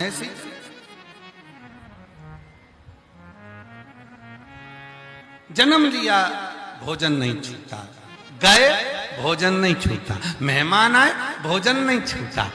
ऐसी। जन्म लिया भोजन नहीं छूटा, गए भोजन नहीं छूटा, मेहमान आए भोजन नहीं छूटा,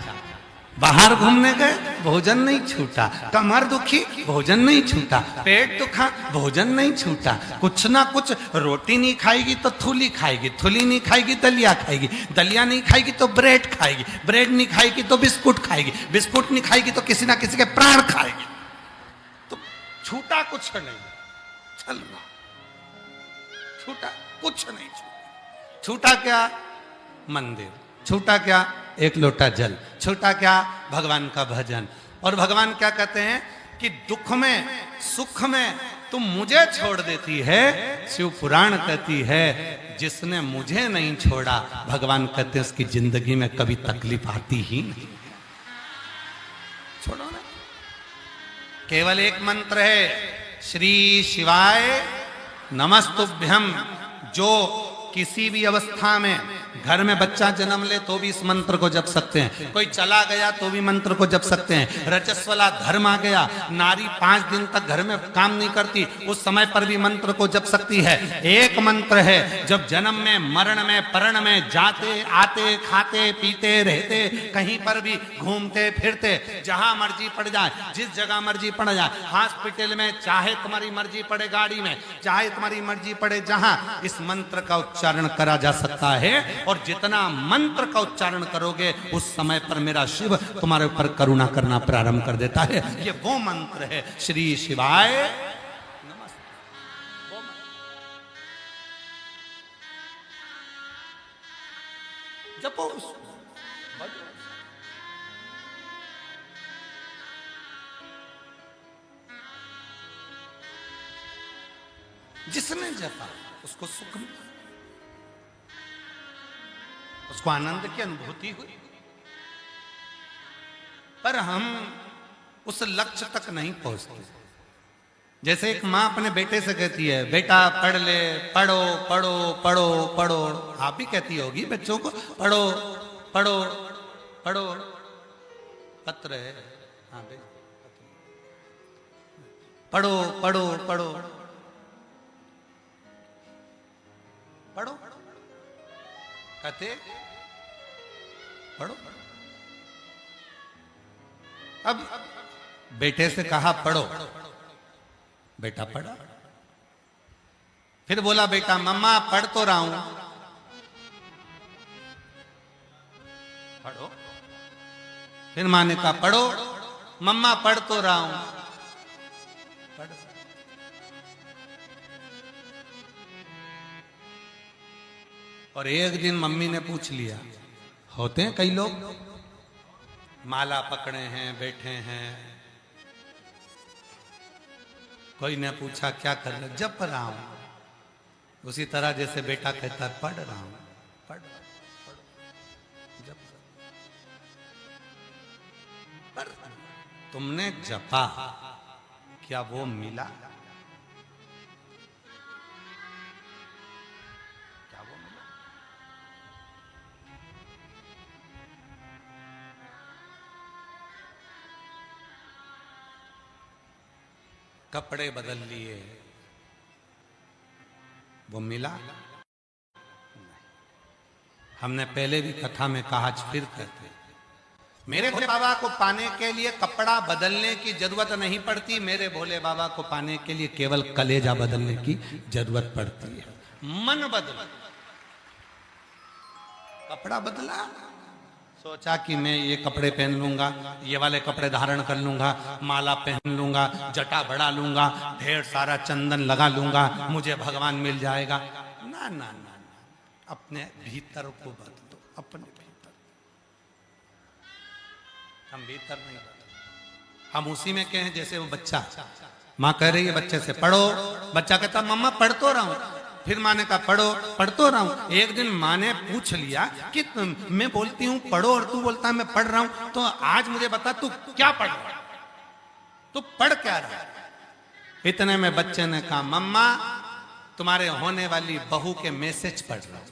बाहर घूमने गए भोजन नहीं छूटा, कमर दुखी भोजन नहीं छूटा, पेट दुखा भोजन नहीं छूटा, कुछ ना कुछ रोटी नहीं खाएगी तो थूली खाएगी, थूली नहीं खाएगी दलिया खाएगी, दलिया नहीं खाएगी तो ब्रेड खाएगी, ब्रेड नहीं खाएगी तो बिस्कुट खाएगी, बिस्कुट नहीं खाएगी तो किसी ना किसी के प्राण खाएगी। तो छूटा कुछ नहीं, चल रहा छूटा कुछ नहीं छूटा। छूटा क्या? मंदिर। छूटा क्या? एक लोटा जल। छूटा क्या? भगवान का भजन। और भगवान क्या कहते हैं कि दुख में सुख में तुम मुझे छोड़ देती है। शिव पुराण कहती है जिसने मुझे नहीं छोड़ा, भगवान कहते हैं उसकी जिंदगी में कभी तकलीफ आती ही नहीं। छोड़ो ना। केवल एक मंत्र है, श्री शिवाय नमस्तुभ्यम। जो किसी भी अवस्था में, घर में बच्चा जन्म ले तो भी इस मंत्र को जप सकते हैं, कोई चला गया तो भी मंत्र को जप सकते हैं, रजस्वला धर्म आ गया, नारी 5 दिन तक घर में काम नहीं करती, उस समय पर भी मंत्र को जप सकती है। एक मंत्र है, जब जन्म में, मरण में, परण में, जाते आते खाते पीते रहते, कहीं पर भी घूमते फिरते, जहां मर्जी पड़ जाए, जिस जगह मर्जी पड़ जाए, हॉस्पिटल में, चाहे तुम्हारी मर्जी पड़े गाड़ी में, चाहे तुम्हारी मर्जी पड़े जहां, इस मंत्र का उच्चारण करा जा सकता है। और जितना मंत्र का उच्चारण करोगे उस समय पर मेरा शिव तुम्हारे ऊपर करुणा करना प्रारंभ कर देता है। ये वो मंत्र है, श्री शिवाय नमस्ते। जपो जिसने जपा उसको सुख मिला, उसको आनंद की अनुभूति हुई। पर हम उस लक्ष्य तक नहीं पहुंचते। जैसे एक मां अपने बेटे से कहती है, बेटा पढ़ ले, पढ़ो पढ़ो पढ़ो पढ़ो। आप भी कहती होगी बच्चों को, पढ़ो पढ़ो पढ़ो। पत्र है, हाँ भाई, पढ़ो पढ़ो पढ़ो पढ़ो, कहते पढ़ो। अब बेटे से कहा पढ़ो, बेटा पढ़ा। फिर बोला बेटा, मम्मा पढ़ तो रहा हूं। पढ़ो। फिर मां ने कहा पढ़ो, मम्मा पढ़ तो रहा हूं। पढ़। और एक दिन मम्मी ने पूछ लिया, होते हैं कई लोग माला पकड़े हैं, बैठे हैं, कोई ने पूछा क्या कर रहे? जप रहा हूं। उसी तरह जैसे बेटा कहता है पढ़ रहा हूं, पढ़ जप। पर तुमने जपा, क्या वो मिला? कपड़े बदल लिए, वो मिला? नहीं। हमने पहले भी कथा में कहा, आज फिर कहते, मेरे भोले बाबा को पाने के लिए कपड़ा बदलने की जरूरत नहीं पड़ती, मेरे भोले बाबा को पाने के लिए केवल कलेजा बदलने की जरूरत पड़ती है। मन बदला, कपड़ा बदला, सोचा कि मैं ये कपड़े पहन लूंगा, ये वाले कपड़े धारण कर लूंगा, माला पहन लूंगा, जटा बढ़ा लूंगा, ढेर सारा चंदन लगा लूंगा, मुझे भगवान मिल जाएगा। ना ना ना, अपने भीतर को बदलो, अपने भीतर। हम भीतर नहीं बदल, हम उसी में कहें जैसे वो बच्चा, माँ कह रही है बच्चे से पढ़ो, बच्चा कहता मम्मा पढ़ तो रहा हूं। फिर माँ ने कहा पढ़ो, पढ़ तो रहा हूं। एक दिन माँ ने पूछ लिया कि मैं बोलती हूँ पढ़ो और तू बोलता है मैं पढ़ रहा हूं, तो आज मुझे बता तू क्या पढ़ रहा है, तू पढ़ क्या रहा है? इतने में बच्चे ने कहा मम्मा तुम्हारे होने वाली बहू के मैसेज पढ़ रहा हूं।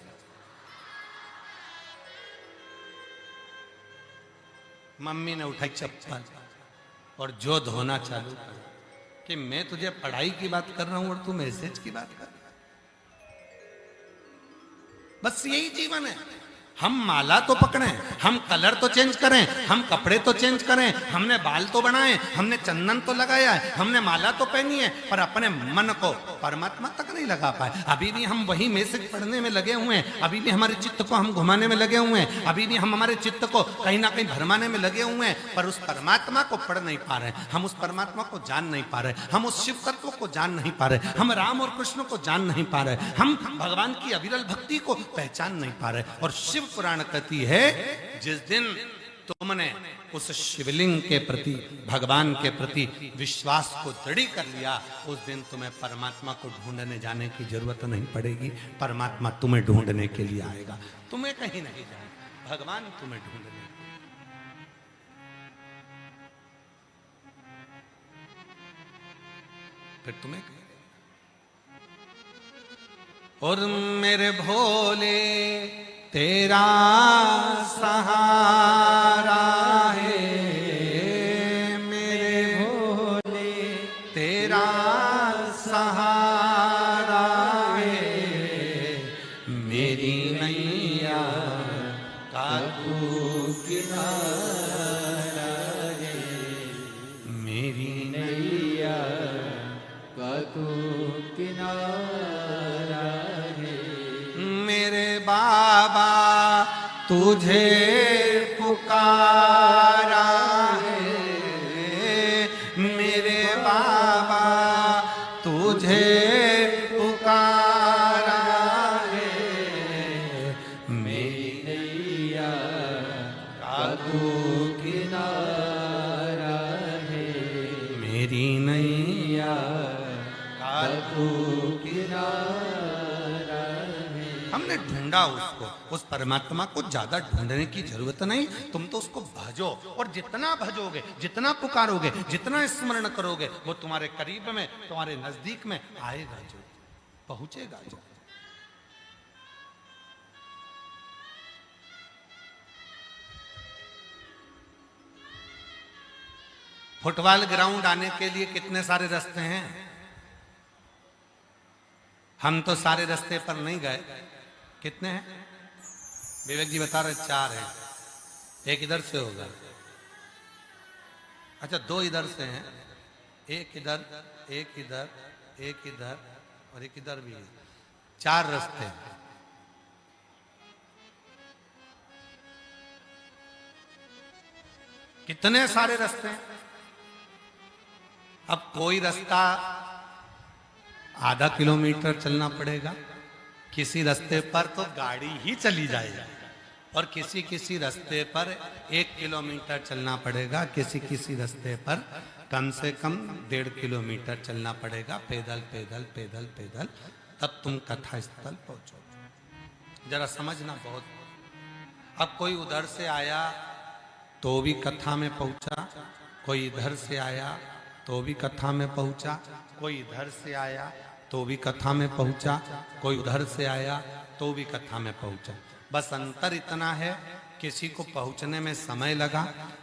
मम्मी ने उठाई चप्पल, और जो धोना चालू कर कि मैं तुझे पढ़ाई की बात कर रहा हूं और तू मैसेज की बात कर रहा है। बस यही जीवन है। हम माला तो पकड़ें, हम कलर तो चेंज करें, हम कपड़े तो चेंज करें, हमने बाल तो बनाए, हमने चंदन तो लगाया है, हमने माला तो पहनी है, पर अपने मन को परमात्मा तक नहीं लगा पाए। अभी भी हम वही मैसेज पढ़ने में लगे हुए हैं, अभी भी हमारे चित्त को हम घुमाने में लगे हुए हैं, अभी भी हम हमारे चित्त को कहीं ना कहीं भरमाने में लगे हुए हैं, पर उस परमात्मा को पढ़ नहीं पा रहे, हम उस परमात्मा को जान नहीं पा रहे, हम उस शिव तत्व को जान नहीं पा रहे, हम राम और कृष्ण को जान नहीं पा रहे, हम भगवान की अविरल भक्ति को पहचान नहीं पा रहे। और शिव पुराण कहती है जिस दिन तुमने उस शिवलिंग के प्रति, भगवान के प्रति विश्वास को दृढ़ कर लिया, उस दिन तुम्हें परमात्मा को ढूंढने जाने की जरूरत नहीं पड़ेगी। परमात्मा तुम्हें ढूंढने के लिए आएगा, तुम्हें कहीं नहीं जाना, भगवान तुम्हें ढूंढने। फिर तुम्हें और मेरे भोले तेरा सहारा है, मेरे भोले तेरा सहारा है, मेरी नैया का तू किनारा है, मेरी नैया का तू किनारा है। मेरे बाबा तुझे पुकारा है, मेरे बाबा तुझे पुकारा है, मेरी नैया का तू किनारा है, मेरी नैया का तू किनारा। हमने ढूंढा उसको, उस परमात्मा को ज्यादा ढूंढने की जरूरत नहीं, तुम तो उसको भजो, और जितना भजोगे, जितना पुकारोगे, जितना स्मरण करोगे, वो तुम्हारे करीब में, तुम्हारे नजदीक में आएगा, जो पहुंचेगा जो। फुटबॉल ग्राउंड आने के लिए कितने सारे रास्ते हैं, हम तो सारे रास्ते पर नहीं गए। कितने हैं विवेक जी बता रहे? 4 हैं, एक इधर से होगा, अच्छा 2 इधर से हैं, एक इधर, एक इधर, एक इधर और एक इधर भी है, 4 रास्ते। कितने सारे रास्ते हैं। अब कोई रास्ता आधा किलोमीटर चलना पड़ेगा, किसी रास्ते पर तो गाड़ी ही चली जाएगी, और किसी किसी रास्ते पर 1 किलोमीटर चलना पड़ेगा, किसी किसी रास्ते पर कम से कम 1.5 किलोमीटर चलना पड़ेगा, पैदल पैदल पैदल पैदल, तब तुम कथा स्थल पहुंचो। जरा समझना बहुत। अब कोई उधर से आया तो भी कथा में पहुंचा, कोई इधर से आया तो भी कथा में पहुंचा, कोई इधर से आया तो भी कथा में पहुंचा, कोई उधर से आया तो भी कथा में पहुंचा। बस अंतर इतना है, किसी को पहुंचने में समय लगा,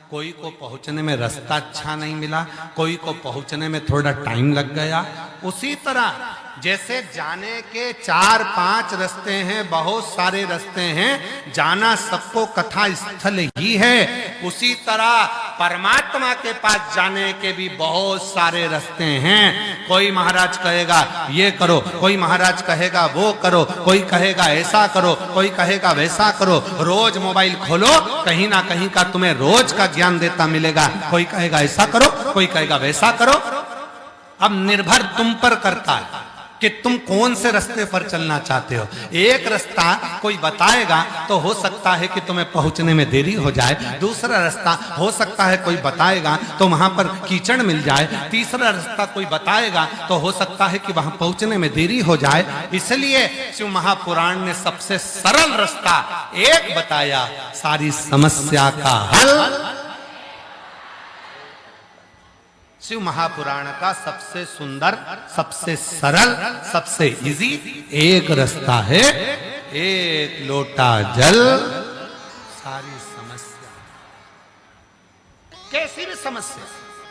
कोई को पहुंचने में रास्ता अच्छा नहीं मिला, कोई को पहुंचने में थोड़ा टाइम लग गया। उसी तरह जैसे जाने के 4-5 रास्ते हैं, बहुत सारे रास्ते हैं, जाना सबको कथा स्थल ही है, उसी तरह परमात्मा के पास जाने के भी बहुत सारे रास्ते हैं। कोई महाराज कहेगा ये करो, कोई महाराज कहेगा वो करो, कोई कहेगा ऐसा करो, कोई कहेगा वैसा करो। रोज मोबाइल खोलो, कहीं ना कहीं का तुम्हें रोज का ज्ञान देता मिलेगा। कोई कहेगा ऐसा करो, कोई कहेगा वैसा करो। अब निर्भर तुम पर करता है कि तुम कौन से रास्ते पर चलना चाहते हो। एक रास्ता कोई बताएगा तो हो सकता है कि तुम्हें पहुंचने में देरी हो जाए, दूसरा रास्ता हो सकता है कोई बताएगा तो वहां पर कीचड़ मिल जाए, तीसरा रास्ता कोई बताएगा तो हो सकता है कि वहां पहुंचने में देरी हो जाए। इसलिए शिव महापुराण ने सबसे सरल रास्ता एक बताया, सारी समस्या का हल। शिव महापुराण का सबसे सुंदर, सबसे सरल, सबसे इजी एक रास्ता है, एक लोटा जल सारी समस्या। कैसी भी समस्या,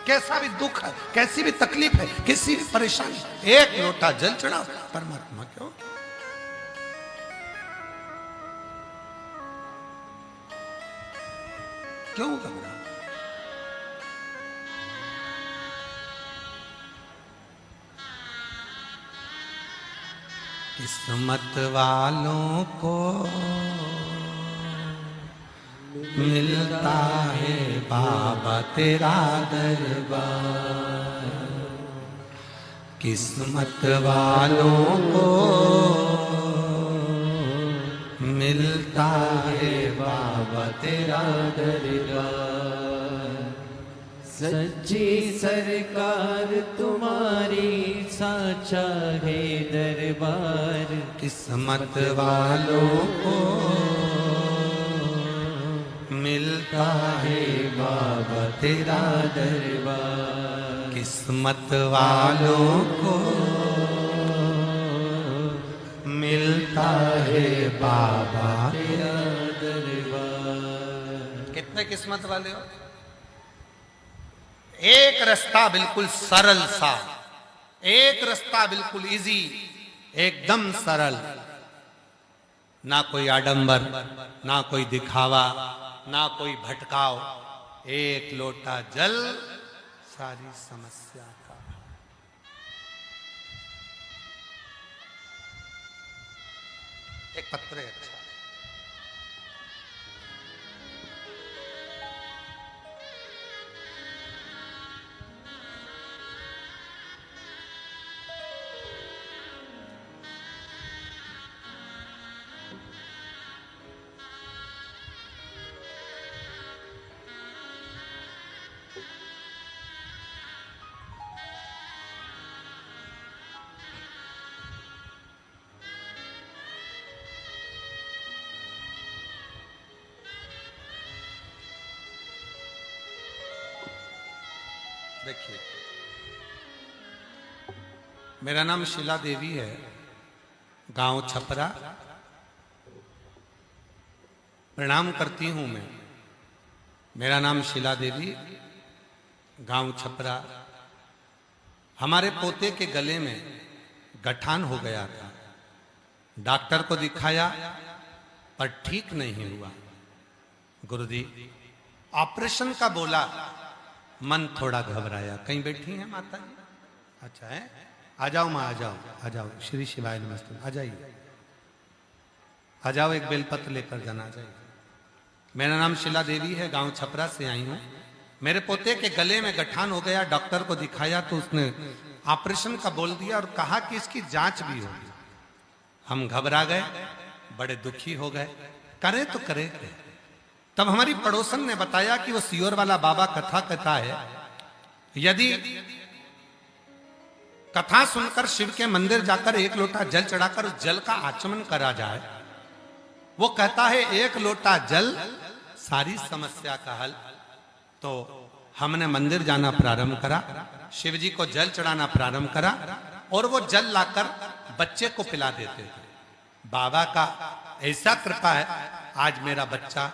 कैसा भी दुख है, कैसी भी तकलीफ है, किसी भी परेशानी, एक लोटा जल चढ़ाओ, परमात्मा क्यों? क्यों घबरा? किस्मत वालों को मिलता है बाबा तेरा दरबार, किस्मत वालों को मिलता है बाबा तेरा दरबार। सच्ची सरकार तुम्हारी साचा है दरबार, किस्मत वालों को मिलता है बाबा तेरा दरबार, किस्मत वालों को मिलता है बाबा तेरा दरबार। कितने किस्मत वाले हो? एक रास्ता बिल्कुल सरल सा, एक रास्ता बिल्कुल इजी, एकदम सरल, ना कोई आडंबर, ना कोई दिखावा, ना कोई भटकाव, एक लोटा जल सारी समस्या का। एक पत्र है अच्छा, देखिए, मेरा नाम शीला देवी है, गांव छपरा। प्रणाम करती हूं मैं। मेरा नाम शीला देवी, गांव छपरा। हमारे पोते के गले में गठान हो गया था, डॉक्टर को दिखाया पर ठीक नहीं हुआ। गुरुजी ऑपरेशन का बोला, मन थोड़ा घबराया। कहीं बैठी हैं माता जी? अच्छा है, आ जाओ माँ, आ जाओ, आ जाओ। श्री शिवाय नमस्ते, आ जाइए, आ जाओ, एक बेलपत्र लेकर जाना। आ जाइए। मेरा नाम शीला देवी है, गांव छपरा से आई हूँ। मेरे पोते के गले में गठान हो गया, डॉक्टर को दिखाया तो उसने ऑपरेशन का बोल दिया और कहा कि इसकी जांच भी होगी। हम घबरा गए, बड़े दुखी हो गए, करे तो करे क्या? तब हमारी पड़ोसन ने बताया कि वो सियोर वाला बाबा कथा कहता है, यदि कथा सुनकर शिव के मंदिर जाकर एक लोटा जल चढ़ाकर उस जल का आचमन करा जाए, वो कहता है एक लोटा जल सारी समस्या का हल। तो हमने मंदिर जाना प्रारंभ करा, शिव जी को जल चढ़ाना प्रारंभ करा और वो जल लाकर बच्चे को पिला देते थे। बाबा का ऐसा कृपा है, आज मेरा बच्चा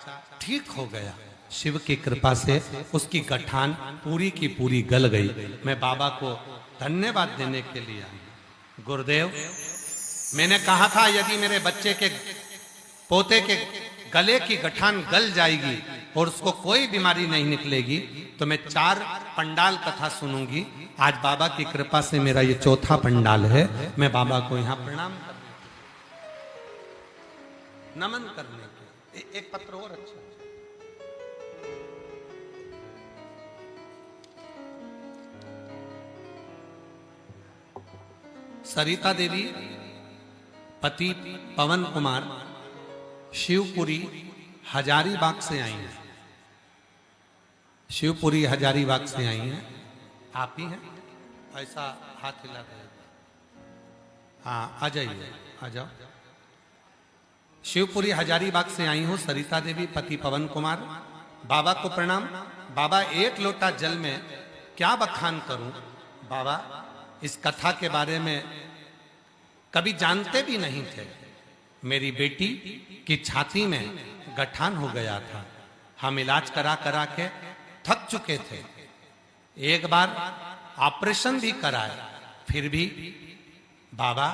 ठीक हो गया। शिव की कृपा से उसकी गठान पूरी की पूरी गल गई। मैं बाबा को धन्यवाद देने के लिए आई। गुरुदेव, मैंने कहा था यदि मेरे बच्चे के पोते के गले की गठान गल जाएगी और उसको कोई बीमारी नहीं निकलेगी तो मैं 4 पंडाल कथा सुनूंगी। आज बाबा की कृपा से मेरा ये 4था पंडाल है। मैं बाबा को यहाँ प्रणाम नमन करने के। एक पत्र और अच्छा, सरिता देवी पति पवन कुमार शिवपुरी हजारीबाग से आई हैं। शिवपुरी हजारीबाग से आई हैं। आप ही हैं? ऐसा हाथ हिला दे। हाँ, आ जाइए, आ जाओ। शिवपुरी हजारीबाग से आई हूँ, सरिता देवी पति पवन कुमार। बाबा को प्रणाम। बाबा, एक लोटा जल में क्या बखान करूं? बाबा, इस कथा के बारे में कभी जानते भी नहीं थे। मेरी बेटी की छाती में गठान हो गया था। हम इलाज करा करा के थक चुके थे। एक बार ऑपरेशन भी कराए, फिर भी बाबा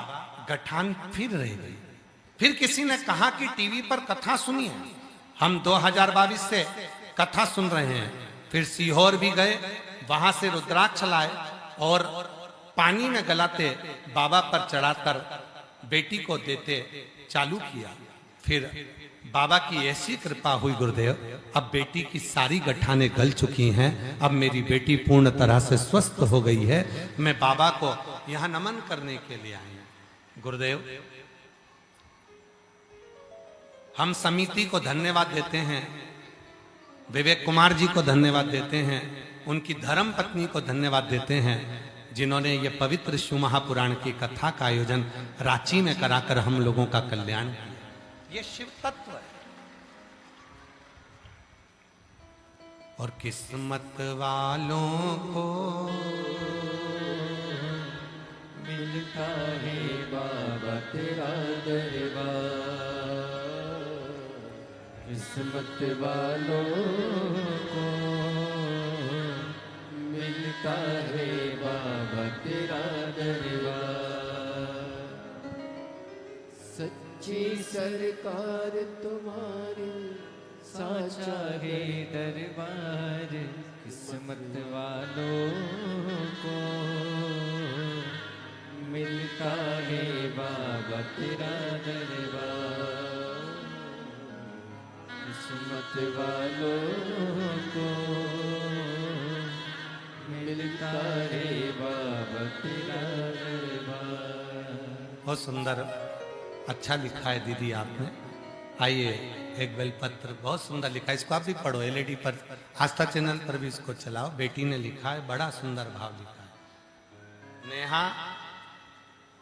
गठान फिर रह गई। फिर किसी ने कहा कि टीवी पर कथा सुनिए। हम 2022 से कथा सुन रहे हैं। फिर सीहोर भी गए, वहां से रुद्राक्ष लाए और पानी में गलाते बाबा पर चढ़ाकर बेटी को देते चालू किया। फिर बाबा की ऐसी कृपा हुई गुरुदेव, अब बेटी की सारी गठाने गल चुकी हैं। अब मेरी बेटी पूर्ण तरह से स्वस्थ हो गई है। मैं बाबा को यहां नमन करने के लिए आई हूं। गुरुदेव, हम समिति को धन्यवाद देते हैं, विवेक कुमार जी को धन्यवाद देते हैं, उनकी धर्म पत्नी को धन्यवाद देते हैं, जिन्होंने ये पवित्र शिव महापुराण की कथा का आयोजन रांची में कराकर हम लोगों का कल्याण किया। ये शिव तत्व है। और किस्मत वालों को मिलता है बाबा तेरा दरबार, किस्मत वालों को मिलता है बाबा तेरा दरबार। सच्ची सरकार तुम्हारी साचा है दरबार, किस्मत वालों को मिलता है बाबा तेरा दरबार, किस्मत वालों को मिलता है बाबा तेरा दरबार। बहुत सुंदर, अच्छा लिखा है दीदी आपने। आइए, एक बेलपत्र बहुत सुंदर लिखा है, इसको आप भी पढ़ो। एलईडी पर, आस्था चैनल पर भी इसको चलाओ। बेटी ने लिखा है, बड़ा सुंदर भाव लिखा है। नेहा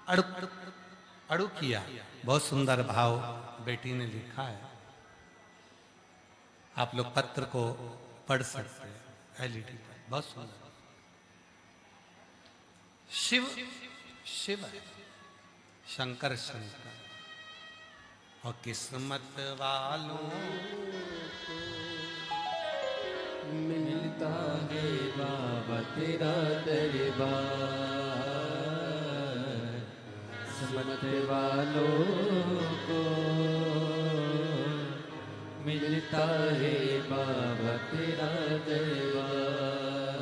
अड़ू किया, बहुत सुंदर भाव बेटी ने लिखा है। आप लोग पत्र को पढ़ सकते हैं एलईडी पर, बहुत सुंदर। शिव शिव है, शंकर शंकर। और किस्मत वालों को मिलता है बाबा तेरा दरबार, किस्मत वालों को मिलता है बाबा तेरा दरबार।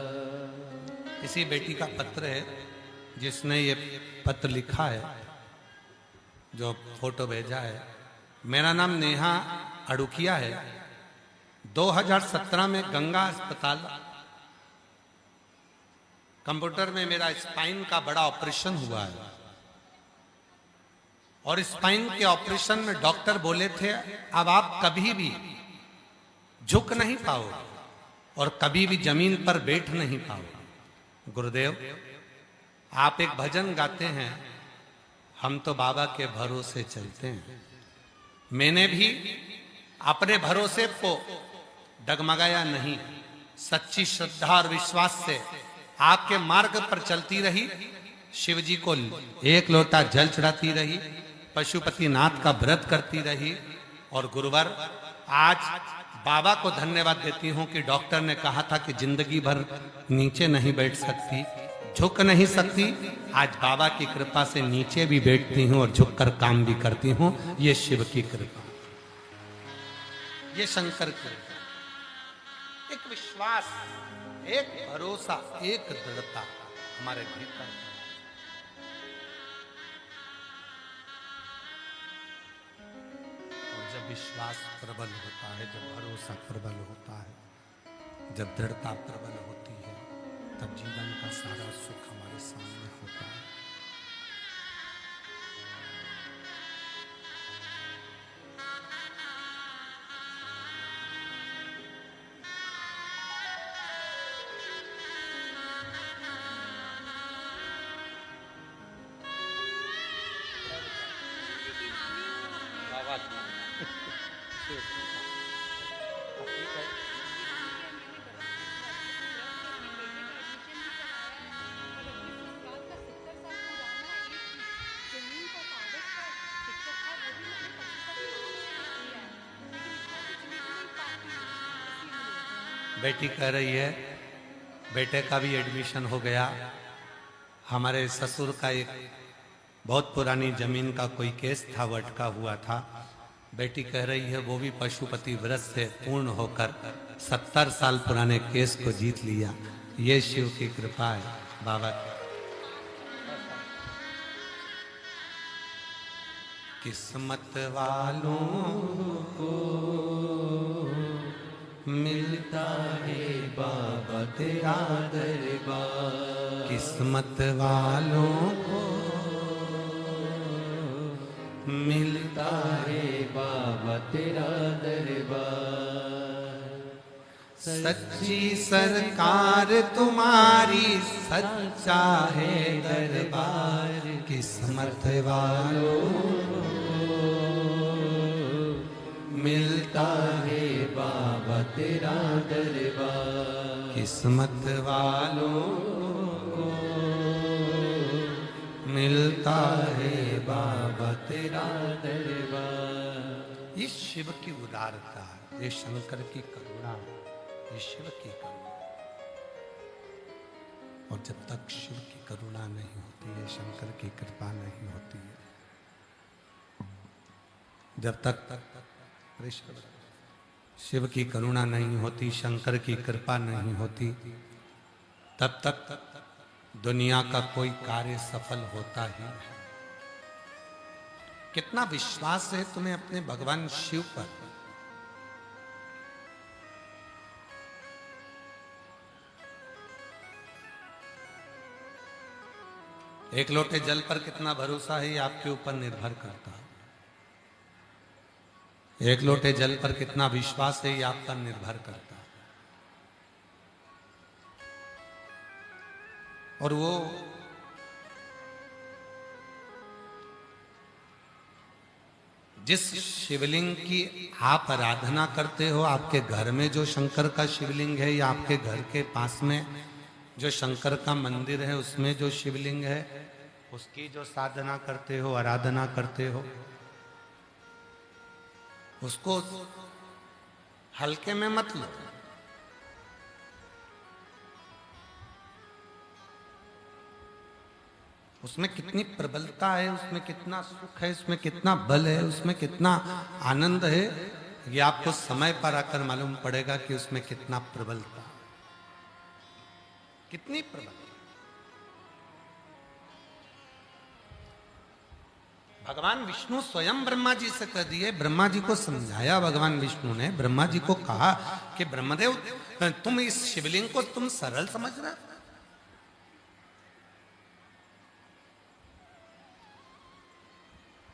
इसी बेटी का पत्र है जिसने ये पत्र लिखा है, जो फोटो भेजा है। मेरा नाम नेहा अड़ुकिया है। 2017 में गंगा अस्पताल कंप्यूटर में मेरा स्पाइन का बड़ा ऑपरेशन हुआ है। और स्पाइन के ऑपरेशन में डॉक्टर बोले थे, अब आप कभी भी झुक नहीं पाओगे और कभी भी जमीन पर बैठ नहीं पाओगे। गुरुदेव, आप एक भजन गाते हैं, हम तो बाबा के भरोसे चलते हैं। मैंने भी अपने भरोसे को डगमगाया नहीं, सच्ची श्रद्धा और विश्वास से आपके मार्ग पर चलती रही। शिव जी को एक लोटा जल चढ़ाती रही, पशुपति नाथ का व्रत करती रही। और गुरुवर, आज बाबा को धन्यवाद देती हूं कि डॉक्टर ने कहा था कि जिंदगी भर नीचे नहीं बैठ सकती, झुक नहीं सकती। आज बाबा की कृपा से नीचे भी बैठती हूं और झुककर काम भी करती हूं। ये शिव की कृपा, ये शंकर की कृपा। एक विश्वास, एक भरोसा, एक दृढ़ता हमारे भीतर। और जब विश्वास प्रबल होता है, जब भरोसा प्रबल होता है, जब दृढ़ता प्रबल होती है, तब जीवन का सारा सुख हमारे सामने होता है। बेटी कह रही है बेटे का भी एडमिशन हो गया। हमारे ससुर का एक बहुत पुरानी जमीन का कोई केस था, वो अटका हुआ था। बेटी कह रही है वो भी पशुपति व्रत से पूर्ण होकर 70 साल पुराने केस को जीत लिया। ये शिव की कृपा है बाबा की। किस्मत वालों को मिलता है बाबा तेरा दरबार। किस्मत वालों को मिलता है बाबा तेरा दरबार। सच्ची सरकार तुम्हारी, सच्चा है दरबार। किस्मत वालों मिलता है बाबा तेरा दरबार। किस्मत वालों को मिलता है बाबा तेरा दरबार। ये शिव की उदारता, ये शंकर की करुणा, ये शिव की करुणा। और जब तक शिव की करुणा नहीं होती है, शंकर की कृपा नहीं होती है, जब तक शिव की करुणा नहीं होती, शंकर की कृपा नहीं होती, तब तक दुनिया का कोई कार्य सफल होता ही नहीं। कितना विश्वास है तुम्हें अपने भगवान शिव पर? एक लोटे जल पर कितना भरोसा है ये आपके ऊपर निर्भर करता है। एक लोटे जल पर कितना विश्वास है ये आप पर निर्भर करता है। और वो जिस शिवलिंग की आप आराधना करते हो, आपके घर में जो शंकर का शिवलिंग है या आपके घर के पास में जो शंकर का मंदिर है उसमें जो शिवलिंग है, उसकी जो साधना करते हो, आराधना करते हो, उसको हल्के में मत लो। उसमें कितनी प्रबलता है, उसमें कितना सुख है, उसमें कितना बल है, उसमें कितना आनंद है, ये आपको समय पर आकर मालूम पड़ेगा कि उसमें कितना प्रबलता, कितनी प्रबलता। भगवान विष्णु स्वयं ब्रह्मा जी से कह दिए, ब्रह्मा जी को समझाया भगवान विष्णु ने, ब्रह्मा जी को कहा कि ब्रह्मदेव तुम इस शिवलिंग को तुम सरल समझ रहे हो?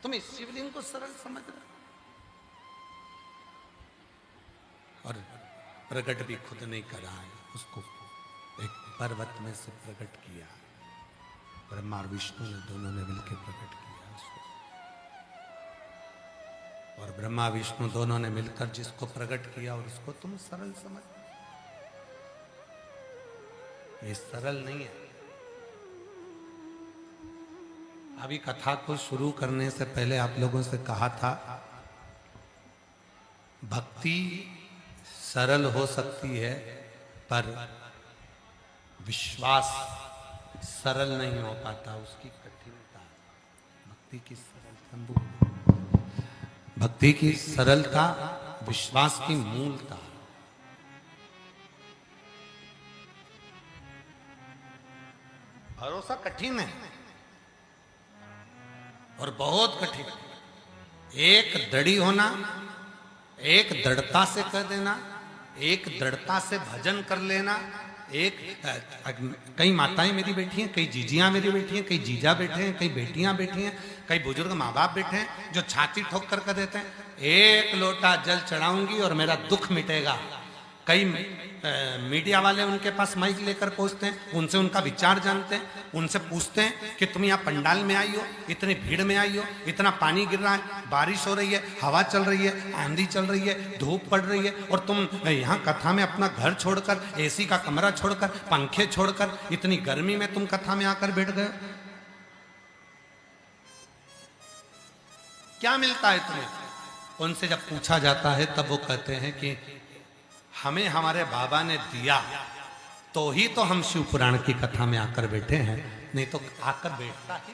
तुम इस शिवलिंग को सरल समझ रहे हो? और प्रकट भी खुद नहीं करा है, उसको एक पर्वत में से प्रकट किया। ब्रह्मा और विष्णु ने दोनों ने मिलकर प्रकट किया उसको। और ब्रह्मा विष्णु दोनों ने मिलकर जिसको प्रकट किया और उसको तुम सरल समझ, ये सरल नहीं है। अभी कथा को शुरू करने से पहले आप लोगों से कहा था, भक्ति सरल हो सकती है पर विश्वास सरल नहीं हो पाता, उसकी कठिनता। भक्ति की सरलता, भक्ति की सरलता विश्वास की मूलता। भरोसा कठिन है और बहुत कठिन। एक दृढ़ी होना, एक दृढ़ता से कर देना, एक दृढ़ता से भजन कर लेना। एक कई माताएं मेरी बैठी हैं, कई जीजियां मेरी बैठी हैं, कई जीजा बैठे हैं, कई बेटियां बैठी हैं, कई बुजुर्ग माँ बाप बैठे हैं जो छाती ठोक कर कह देते हैं, एक लोटा जल चढ़ाऊंगी और मेरा दुख मिटेगा। कई मीडिया वाले उनके पास माइक लेकर पहुंचते हैं, उनसे उनका विचार जानते हैं, उनसे पूछते हैं कि तुम यहाँ पंडाल में आई हो, इतनी भीड़ में आई हो, इतना पानी गिर रहा है, बारिश हो रही है, हवा चल रही है, आंधी चल रही है, धूप पड़ रही है, और तुम यहाँ कथा में अपना घर छोड़कर, एसी का कमरा छोड़कर, पंखे छोड़कर, इतनी गर्मी में तुम कथा में आकर बैठ गए। क्या मिलता है तुम्हें? उनसे जब पूछा जाता है तब वो कहते हैं कि हमें हमारे बाबा ने दिया तो ही तो हम शिव पुराण की कथा में आकर बैठे हैं, नहीं तो आकर बैठता ही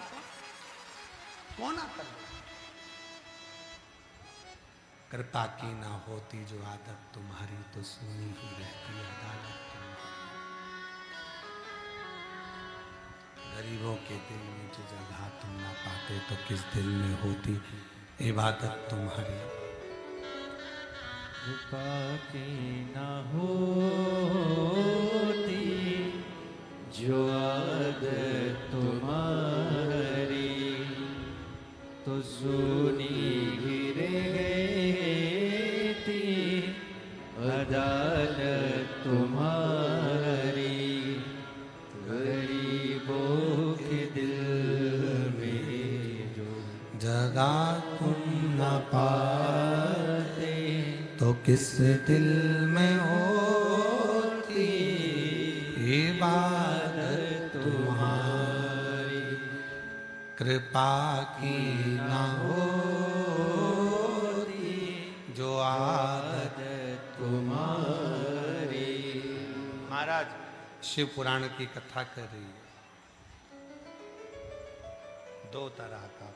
कौन आकर बैठता? कृपा की ना होती जो आदत तुम्हारी, तो सुनी ही रहती अदालत तुम्हारी। गरीबों के दिल में जो जगह तुम ना पाते, तो किस दिल में होती इबादत तुम्हारी। कृपा की ना होती जो आदत तुम्हारी, तो सुनी ही रहती अदालत तुम्हारी। गरीबों के दिल में जो जगह तुम ना पाते, तो किस दिल में होती इबादत तुम्हारी। कृपा की ना होती जो आदत तुम्हारी। महाराज शिव पुराण की कथा कर रही है। दो तरह का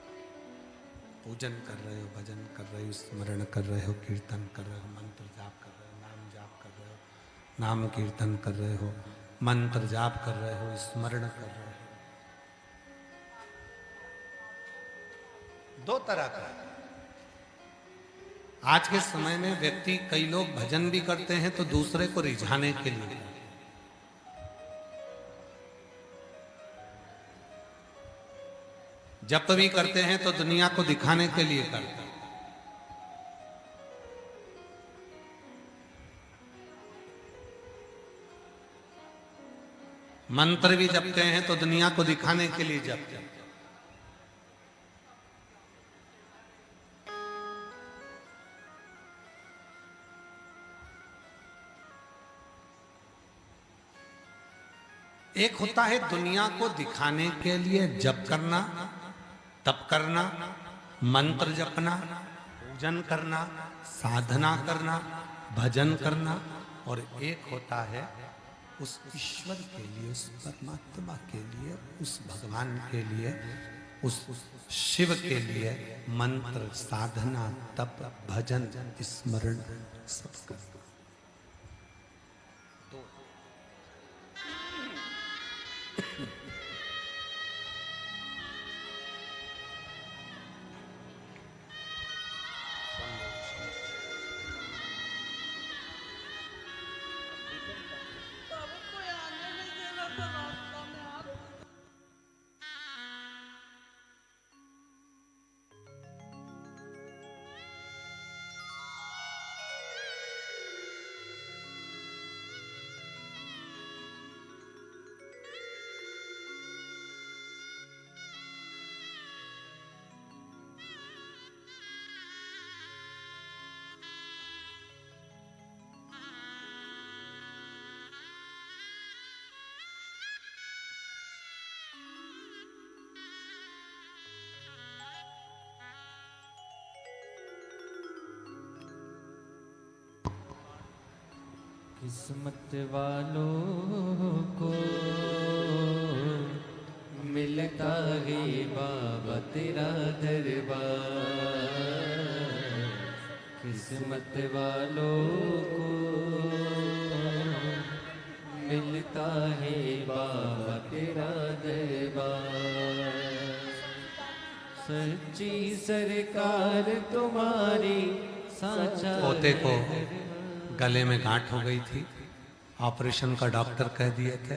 पूजन कर रहे हो, भजन कर रहे हो, स्मरण कर रहे हो, कीर्तन कर रहे हो, मंत्र जाप कर रहे हो, नाम जाप कर रहे हो, नाम कीर्तन कर रहे हो, मंत्र जाप कर रहे हो, स्मरण कर रहे हो। दो तरह का। आज के समय में व्यक्ति, कई लोग भजन भी करते हैं तो दूसरे को रिझाने के लिए, जप भी करते हैं तो दुनिया को दिखाने के लिए करते हैं। मंत्र भी जपते हैं तो दुनिया को दिखाने के लिए जपते हैं। एक होता है दुनिया को दिखाने के लिए जप करना, तप करना, मंत्र जपना, पूजन करना, साधना करना, भजन करना, और एक होता है उस ईश्वर के लिए, उस परमात्मा के लिए, उस भगवान के लिए, उस शिव के लिए मंत्र, साधना, तप, भजन, स्मरण सब करना। किस्मत वालों को मिलता है बाबा तेरा दरबार। किस्मत वालों को मिलता है बाबा तेरा दरबार। सच्ची सरकार तुम्हारी साचा पोते को गले में गांठ हो गई थी, ऑपरेशन का डॉक्टर कह दिए थे,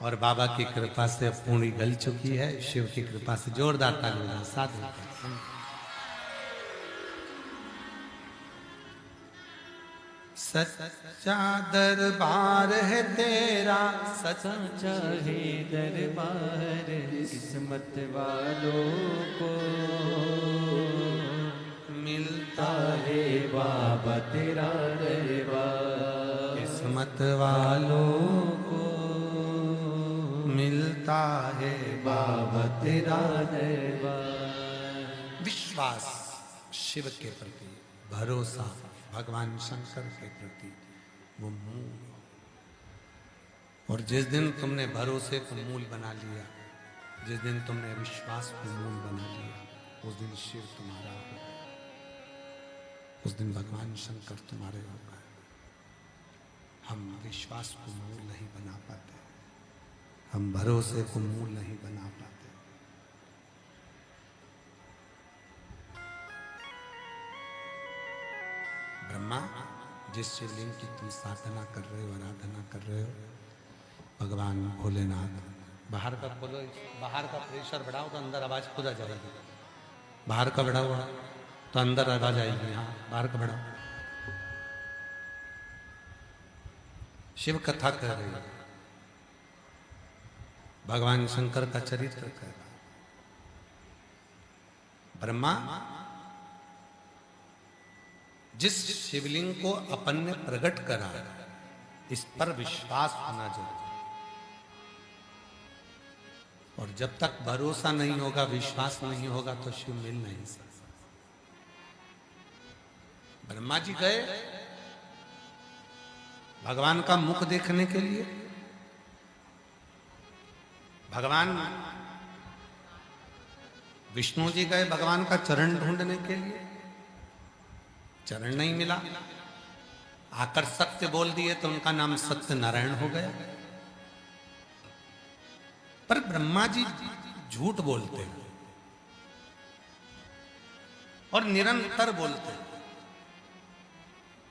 और बाबा की कृपा से अब पूरी गल चुकी है। शिव की कृपा से जोरदार तालियां साधु। सच्चा दरबार है तेरा, सच्चा है दरबार। किस्मत वालों को मिलता है बाबा तेरा दरबार। किस्मत वालों को मिलता है बाबा तेरा दरबार। विश्वास शिव के प्रति, भरोसा भगवान शंकर के प्रति, वो मूल और जिस दिन तुमने भरोसे को मूल बना लिया, जिस दिन तुमने विश्वास को मूल बना लिया, उस दिन शिव तुम्हारा होगा, उस दिन भगवान शंकर तुम्हारे होगा। हम विश्वास को मूल नहीं बना पाते, हम भरोसे को मूल नहीं बना पाते। ब्रह्मा, जिस शिवलिंग की तुम साधना कर रहे हो, आराधना कर रहे हो, भगवान भोलेनाथ, बाहर का बोलो, बाहर का प्रेशर बढ़ाओ तो अंदर आवाज खुद आ जाएगी। बाहर का बढ़ाओ तो अंदर आवाज आएगी। हाँ, बाहर का बढ़ाओ। शिव कथा कह रही है, भगवान शंकर का चरित्र कह रहा है। ब्रह्मा, जिस शिवलिंग को अपन ने प्रकट करा, इस पर विश्वास होना जरूरी। और जब तक भरोसा नहीं होगा, विश्वास नहीं होगा, तो शिव मिल नहीं सकता। ब्रह्मा जी गए भगवान का मुख देखने के लिए। भगवान विष्णु जी गए भगवान का चरण ढूंढने के लिए, चरण नहीं मिला। आकर सत्य बोल दिए तो उनका नाम सत्य नारायण हो गया। पर ब्रह्मा जी झूठ बोलते हैं और निरंतर बोलते हैं।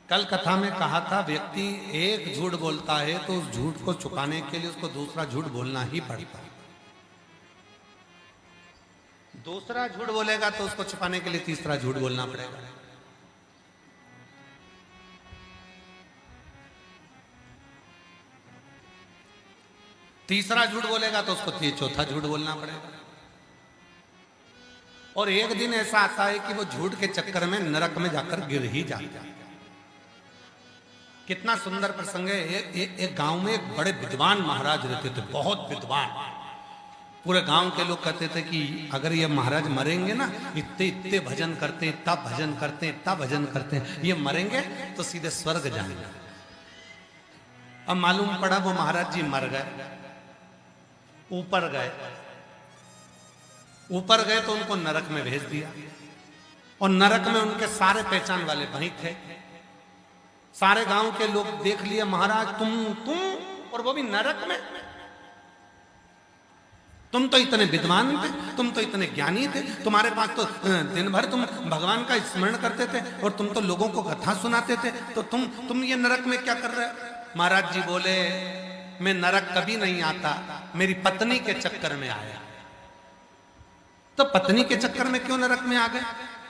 कल कथा में कहा था, व्यक्ति एक झूठ बोलता है तो उस झूठ को छुपाने के लिए उसको दूसरा झूठ बोलना ही पड़ता है। दूसरा झूठ बोलेगा तो उसको छुपाने के लिए तीसरा झूठ बोलना पड़ेगा। तीसरा झूठ बोलेगा तो उसको चौथा झूठ बोलना पड़ेगा। और एक दिन ऐसा आता है कि वो झूठ के चक्कर में नरक में जाकर गिर ही जाता है। कितना सुंदर प्रसंग है। एक गांव में एक बड़े विद्वान महाराज रहते थे, बहुत विद्वान। पूरे गांव के लोग कहते थे कि अगर ये महाराज मरेंगे ना, इतने इतने भजन करते, इतना भजन करते, इतना भजन करते हैं, ये मरेंगे तो सीधे स्वर्ग जाएंगे। अब मालूम पड़ा वो महाराज जी मर गए। ऊपर गए, ऊपर गए तो उनको नरक में भेज दिया। और नरक में उनके सारे पहचान वाले वहीं थे। सारे गांव के लोग देख लिए, महाराज तुम और वो भी नरक में। तुम तो इतने विद्वान थे, तुम तो इतने ज्ञानी थे, तुम्हारे पास तो दिन भर तुम भगवान का स्मरण करते थे और तुम तो लोगों को कथा सुनाते थे, तो तुम ये नरक में क्या कर रहे हो? महाराज जी बोले, मैं नरक कभी नहीं आता, मेरी पत्नी के चक्कर में आया। तो पत्नी के चक्कर में क्यों नरक में आ गए?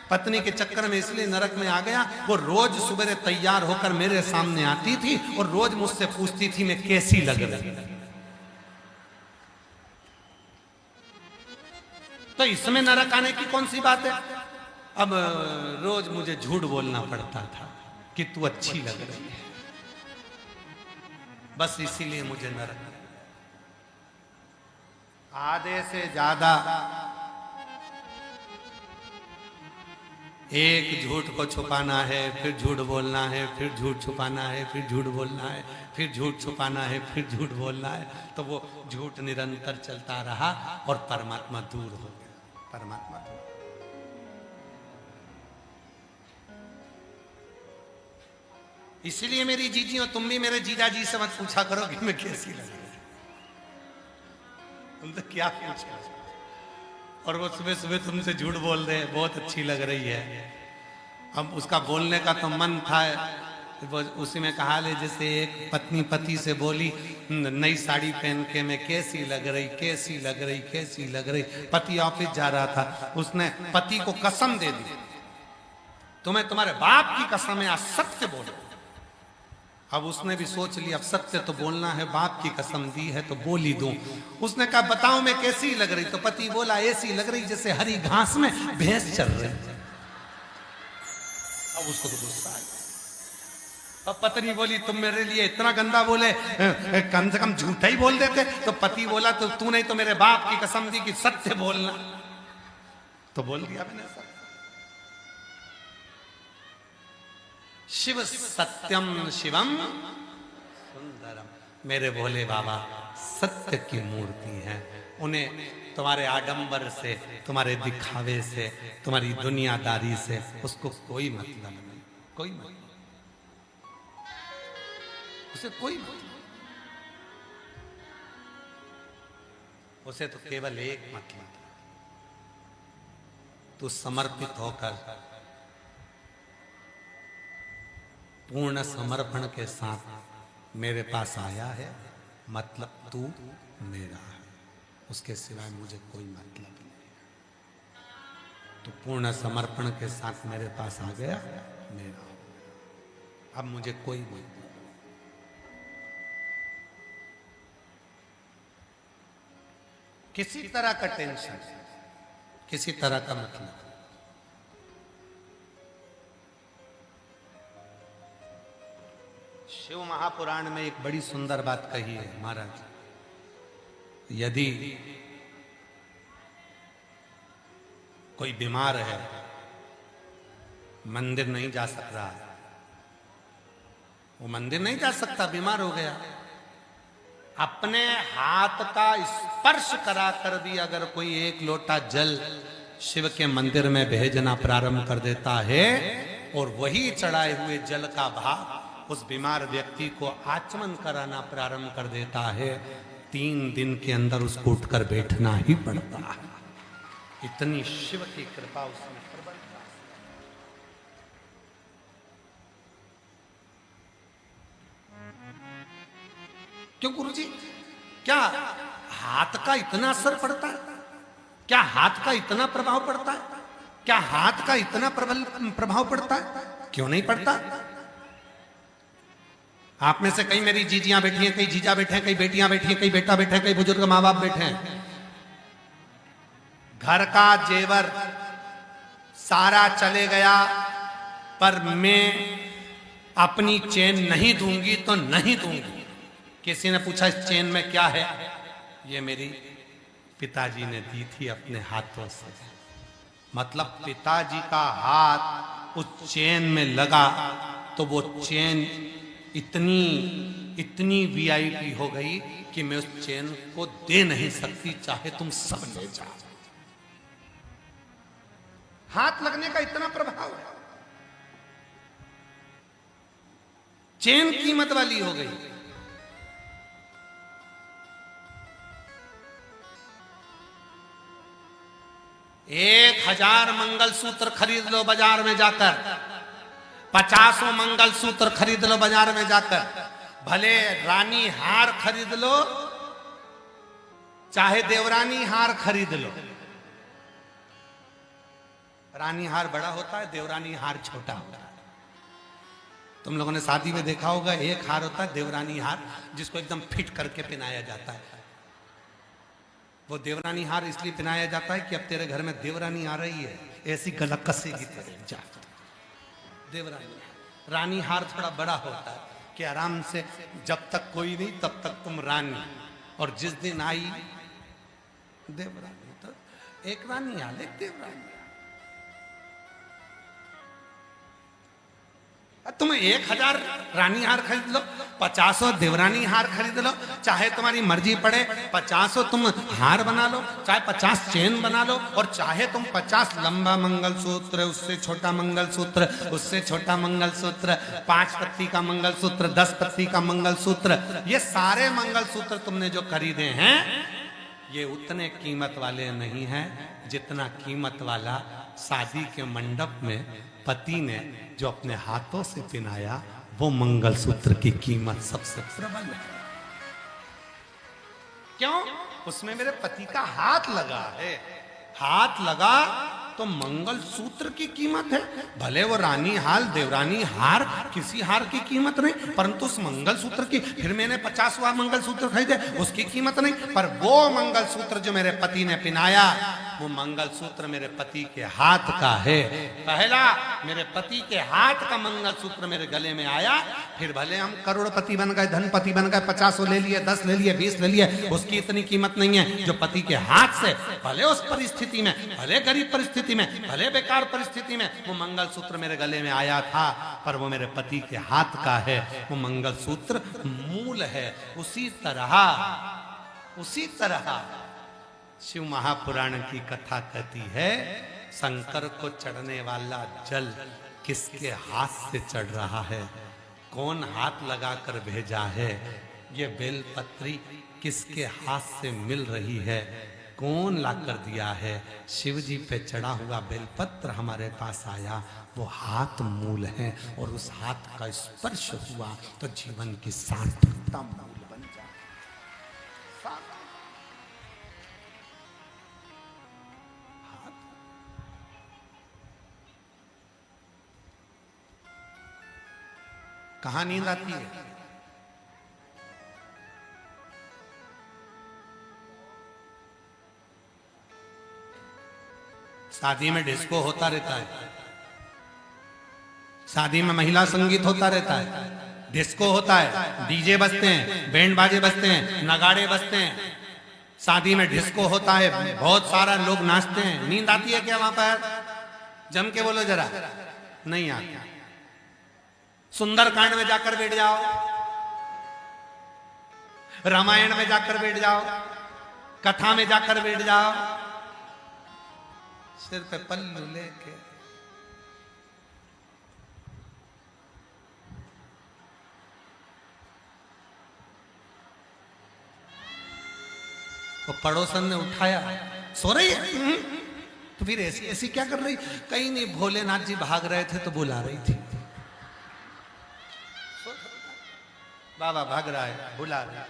पत्नी के चक्कर में इसलिए नरक में आ गया, वो रोज सुबह तैयार होकर मेरे सामने आती थी और रोज मुझसे पूछती थी मैं कैसी लग रही। तो इसमें नरक आने की कौन सी बात है? अब रोज मुझे झूठ बोलना पड़ता था कि तू अच्छी लग रही है, बस इसीलिए मुझे नरक। आधे से ज्यादा एक झूठ को छुपाना है, फिर झूठ बोलना है, फिर झूठ छुपाना है, फिर झूठ बोलना है, फिर झूठ छुपाना है, फिर झूठ बोलना है। तो वो झूठ निरंतर चलता रहा और परमात्मा दूर हो गया। परमात्मा दूर। इसीलिए मेरी जीजी और तुम भी मेरे जीजा जी से मत पूछा करो कि मैं कैसी लग रही। तुम तो क्या पूछा? और वो सुबह सुबह तुमसे झूठ बोल रहे हैं, बहुत अच्छी लग रही है। अब उसका बोलने का तो मन था, वो उसी में कहा ले, जैसे एक पत्नी पति से बोली नई साड़ी पहन के मैं कैसी लग रही, कैसी लग रही, कैसी लग रही। पति ऑफिस जा रहा था, उसने पति को कसम दे दी, तुम्हें तुम्हारे बाप की कसम है, आज सत्य बोलो। अब उसने भी सोच लिया, अब सत्य तो बोलना है, बाप की कसम दी है तो बोल ही दूं। उसने कहा बताओ मैं कैसी लग रही? तो पति बोला ऐसी लग रही जैसे हरी घास में भैंस चल रही। अब उसको तो गुस्सा आया। अब पत्नी बोली तुम मेरे लिए इतना गंदा बोले, कम से कम झूठा ही बोल देते। तो पति बोला तो तूने तो मेरे बाप की कसम दी कि सत्य बोलना, तो बोल दिया मैंने सत्य। शिव सत्यम शिवम सुंदरम। मेरे भोले बाबा सत्य की मूर्ति हैं। उन्हें तुम्हारे आडंबर से, तुम्हारे दिखावे से, तुम्हारी दुनियादारी से उसको कोई मतलब नहीं, कोई मतलब, उसे कोई मतलब। उसे तो केवल एक मतलब, तू समर्पित होकर पूर्ण समर्पण के साथ मेरे पास आया है, मतलब तू मेरा है, उसके सिवाय मुझे कोई मतलब नहीं है। तो पूर्ण समर्पण के साथ मेरे पास आ गया, मेरा, अब मुझे कोई मतलब, किसी तरह का टेंशन, किसी तरह का मतलब। शिव महापुराण में एक बड़ी सुंदर बात कही है महाराज, यदि कोई बीमार है, मंदिर नहीं जा सक रहा, वो मंदिर नहीं जा सकता, बीमार हो गया, अपने हाथ का स्पर्श कराकर भी अगर कोई एक लोटा जल शिव के मंदिर में भेजना प्रारंभ कर देता है और वही चढ़ाए हुए जल का भाव उस बीमार व्यक्ति को आचमन कराना प्रारंभ कर देता है, 3 दिन के अंदर उसको उठकर बैठना ही पड़ता है। इतनी शिव की कृपा उसमें प्रबल है। क्यों गुरुजी, क्या हाथ का इतना असर पड़ता है? क्या हाथ का इतना प्रभाव पड़ता है? क्या हाथ का इतना प्रबल प्रभाव पड़ता है? क्यों नहीं पड़ता? आप में से कई मेरी जीजियां बैठी हैं, कई जीजा बैठे हैं, कई बेटियां बैठी हैं, कई बेटा बैठे हैं, कई बुजुर्ग माँ बाप बैठे हैं। घर का जेवर सारा चले गया, पर मैं अपनी चेन नहीं दूंगी तो नहीं दूंगी। किसी ने पूछा इस चेन में क्या है? ये मेरी पिताजी ने दी थी अपने हाथों से। मतलब पिताजी का हाथ उस चेन में लगा तो वो चेन इतनी वीआईपी हो गई कि मैं उस चेन को दे नहीं सकती, चाहे तुम सब ले जाओ। हाथ लगने का इतना प्रभाव है, चेन कीमत वाली हो गई। एक 1000 मंगलसूत्र खरीद लो बाजार में जाकर, 50 मंगलसूत्र खरीद लो बाजार में जाकर, भले रानी हार खरीद लो चाहे देवरानी हार खरीद लो। रानी हार बड़ा होता है, देवरानी हार छोटा होता है। तुम लोगों ने शादी में देखा होगा, एक हार होता है देवरानी हार, जिसको एकदम फिट करके पहनाया जाता है। वो देवरानी हार इसलिए पहनाया जाता है कि अब तेरे घर में देवरानी आ रही है, ऐसी गला कसेगी तेरे जा। देवरानी रानी हार थोड़ा बड़ा होता है कि आराम से जब तक कोई नहीं तब तक तुम रानी, और जिस दिन आई देवरानी तो एक रानी हार, एक देवरानी। तुम 1000 रानी हार खरीद लो, 50 देवरानी हार खरीद लो, चाहे तुम्हारी मर्जी पड़े 50 तुम हार बना लो, चाहे 50 चेन बना लो, और चाहे तुम 50 लंबा मंगलसूत्र, उससे छोटा मंगलसूत्र, उससे छोटा मंगलसूत्र, 5 पत्ती का मंगलसूत्र, 10 पत्ती का मंगलसूत्र, ये सारे मंगलसूत्र तुमने जो खरीदे हैं ये उतने कीमत वाले नहीं हैं जितना कीमत वाला शादी के मंडप में पति ने जो अपने हाथों से पहनाया वो मंगलसूत्र की कीमत सबसे प्रबल है। क्यों? उसमें मेरे पति का हाथ लगा है। हाथ लगा तो मंगलसूत्र की कीमत है। भले वो रानी हार, देवरानी हार, किसी हार की कीमत नहीं, परंतु उस मंगलसूत्र की, फिर मैंने 50वां मंगलसूत्र खरीदे उसकी कीमत नहीं, पर वो मंगलसूत्र जो मेरे पति ने पहनाया वो मंगलसूत्र मेरे पति के हाथ का है। पहला मेरे पति के हाथ का मंगलसूत्र मेरे गले में आया, फिर भले हम करोड़पति बन गए, धनपति बन गए, 50 ले लिए, 10 ले लिए, 20 ले लिए, उसकी इतनी कीमत नहीं है जो पति के हाथ से, भले उस परिस्थिति में, भले गरीब परिस्थिति में, भले बेकार परिस्थिति में वो मंगलसूत्र मेरे गले में आया था, पर वो मेरे पति के हाथ का है। वो मंगलसूत्र मूल है। उसी तरह शिव महापुराण की कथा कहती है, शंकर को चढ़ने वाला जल किसके हाथ से चढ़ रहा है, कौन हाथ लगाकर भेजा है, ये बेलपत्री किसके हाथ से मिल रही है, कौन लाकर दिया है। शिव जी पे चढ़ा हुआ बेलपत्र हमारे पास आया, वो हाथ मूल है, और उस हाथ का स्पर्श हुआ तो जीवन की सार्थकता मूल बन जाए। कहां नींद आती है? शादी में डिस्को होता रहता है, शादी में महिला संगीत होता रहता है, डिस्को होता है, डीजे बजते हैं, बैंड बाजे बजते हैं, नगाड़े बजते हैं, शादी में डिस्को होता है, बहुत सारा लोग नाचते हैं। नींद आती है क्या वहां पर? जम के बोलो जरा। नहीं आती। सुंदरकांड में जाकर बैठ जाओ, रामायण में जाकर बैठ जाओ, कथा में जाकर बैठ जाओ, सिर पे पल्लू लेके वो पड़ोसन ने उठाया, सो रही है? तो फिर ऐसी ऐसी क्या कर रही? कहीं नहीं, भोलेनाथ जी भाग रहे थे तो बुला रही थी। बाबा भाग रहा है, बुला रहा है।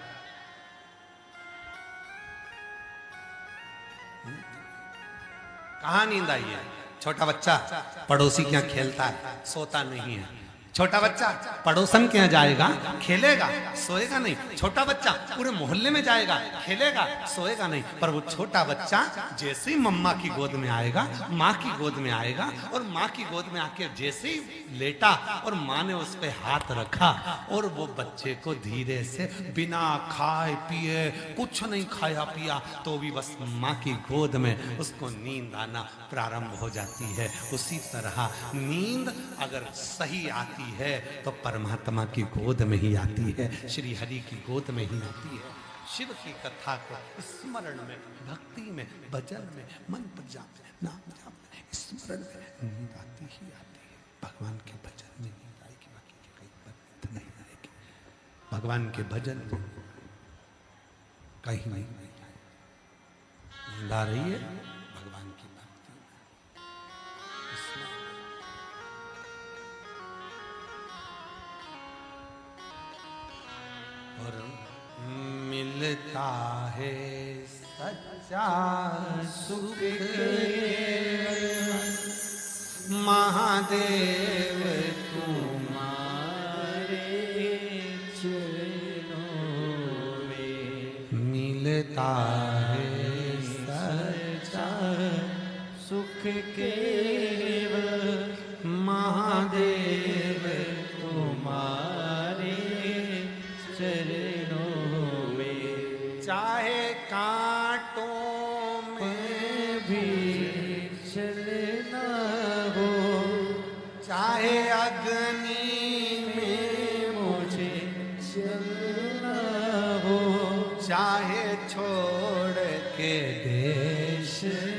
कहां नींद आई है? छोटा बच्चा पड़ोसी के यहाँ खेलता है, सोता नहीं है। छोटा बच्चा पड़ोसन के यहाँ जाएगा, खेलेगा, सोएगा नहीं। छोटा बच्चा पूरे मोहल्ले में जाएगा, खेलेगा, सोएगा नहीं। पर वो छोटा बच्चा जैसे ही मम्मा की गोद में आएगा, माँ की गोद में आएगा, और माँ की गोद में आके जैसे ही लेटा और माँ ने उस पे हाथ रखा, और वो बच्चे को धीरे से बिना खाए पिए, कुछ नहीं खाया पिया, तो भी बस माँ की गोद में उसको नींद आना प्रारंभ हो जाती है। उसी तरह नींद अगर सही आती है तो परमात्मा की गोद में ही आती है, श्री हरि की गोद में ही आती है। शिव की कथा को स्मरण में, भक्ति में, भजन में, मन पर जाप में, नाम जाप में, स्मरण में नींद आती ही आती है। भगवान के भजन में नींद आएगी, बाकी के कहीं पर नहीं आएगी। भगवान के भजन में कहीं नहीं आएगी। नींद आ रही है भगवान की भक्ति में। और मिलता है सच्चा सुख महादेव तुम्हारे चरणों में। मिलता है सच्चा सुख केवल महादेव तुम्हारे चरणों में। चाहे कांटों में भी चलना हो, चाहे अग्नि में मुझे चलना हो, चाहे छोड़ के देश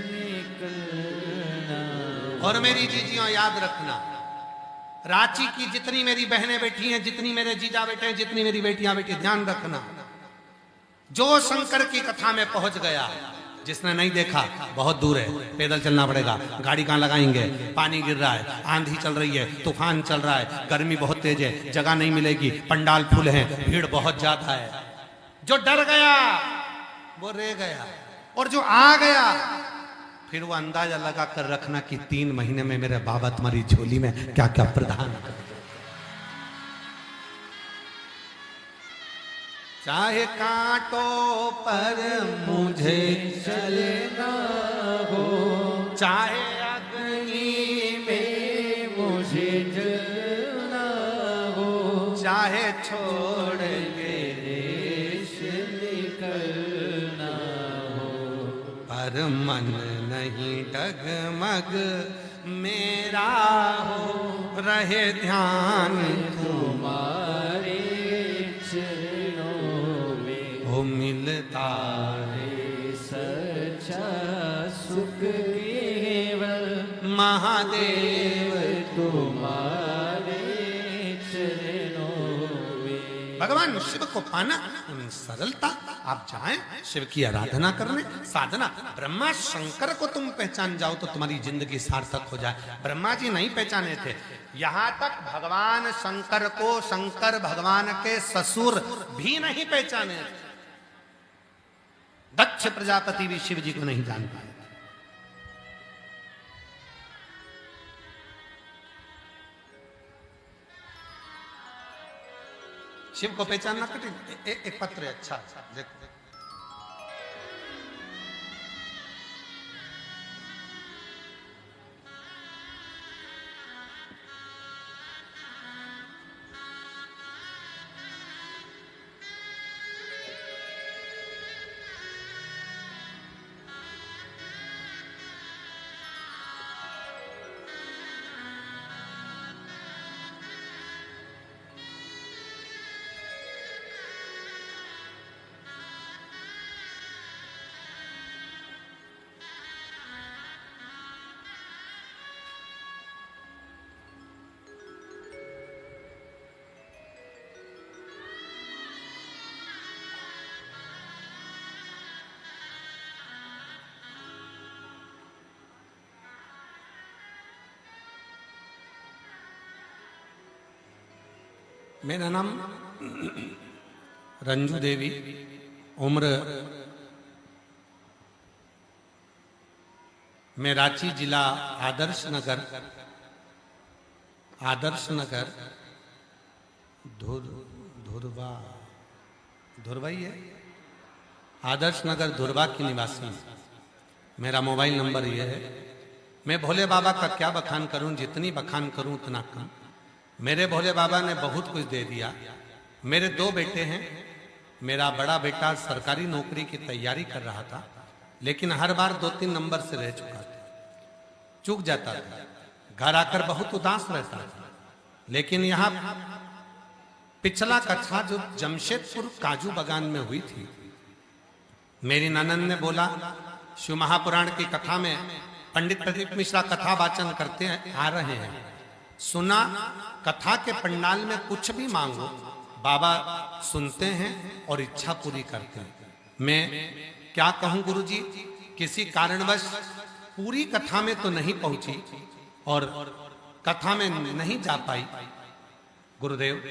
निकलना। और मेरी जीजियों याद रखना, रांची की जितनी मेरी बहनें बैठी हैं, जितनी मेरे जीजा बैठे हैं, जितनी मेरी बेटियां बैठी, ध्यान रखना, जो शंकर की कथा में पहुंच गया, जिसने नहीं देखा बहुत दूर है, पैदल चलना पड़ेगा, गाड़ी कहां लगाएंगे, पानी गिर रहा है, आंधी चल रही है, तूफान चल रहा है, गर्मी बहुत तेज है, जगह नहीं मिलेगी, पंडाल फुल है, भीड़ बहुत ज्यादा है। जो डर गया वो रह गया, और जो आ गया फिर वो अंदाजा लगा कर रखना कि 3 महीने में मेरे बाबा तुम्हारी झोली में क्या क्या प्रदान कर। चाहे कांटों पर मुझे चलना हो, चाहे अग्नि में मुझे जलना हो, चाहे छोड़ के देश निकलना हो, पर मन नहीं डगमग मेरा हो, रहे ध्यान तुम्हारे चरणों में हो मिलता है सच्चा सुख केवल महादेव। तुम्हारे चरणों में। भगवान शिव को पाना सरलता। आप जाएं शिव की आराधना करने, साधना। ब्रह्मा शंकर को तुम पहचान जाओ तो तुम्हारी जिंदगी सार्थक हो जाए। ब्रह्मा जी नहीं पहचाने थे, यहां तक भगवान शंकर को शंकर भगवान के ससुर भी नहीं पहचाने थे। दक्ष प्रजापति भी शिव जी को नहीं जान पाए। शिव को पहचानना कठिन। एक पत्र है, अच्छा देखो। मेरा नाम रंजू देवी, उम्र मैं रांची जिला आदर्श नगर धुरवा ही है, आदर्श नगर धुरवा की निवासी हूं। मेरा मोबाइल नंबर यह है। मैं भोले बाबा का क्या बखान करूं, जितनी बखान करूं उतना कम। मेरे भोले बाबा ने बहुत कुछ दे दिया। मेरे 2 बेटे हैं। मेरा बड़ा बेटा सरकारी नौकरी की तैयारी कर रहा था, लेकिन हर बार 2-3 नंबर से रह चुका था, चूक जाता था, घर आकर बहुत उदास रहता था। लेकिन यहाँ पिछला कथा जो जमशेदपुर काजू बागान में हुई थी, मेरी ननद ने बोला शिव महापुराण की कथा में पंडित प्रदीप मिश्रा कथा वाचन करते हैं, आ रहे हैं। सुना कथा के पंडाल में कुछ भी मांगो, बाबा सुनते हैं और इच्छा पूरी करते हैं। मैं क्या कहूं गुरुजी, किसी कारणवश पूरी कथा में तो नहीं पहुंची और कथा में नहीं जा पाई गुरुदेव,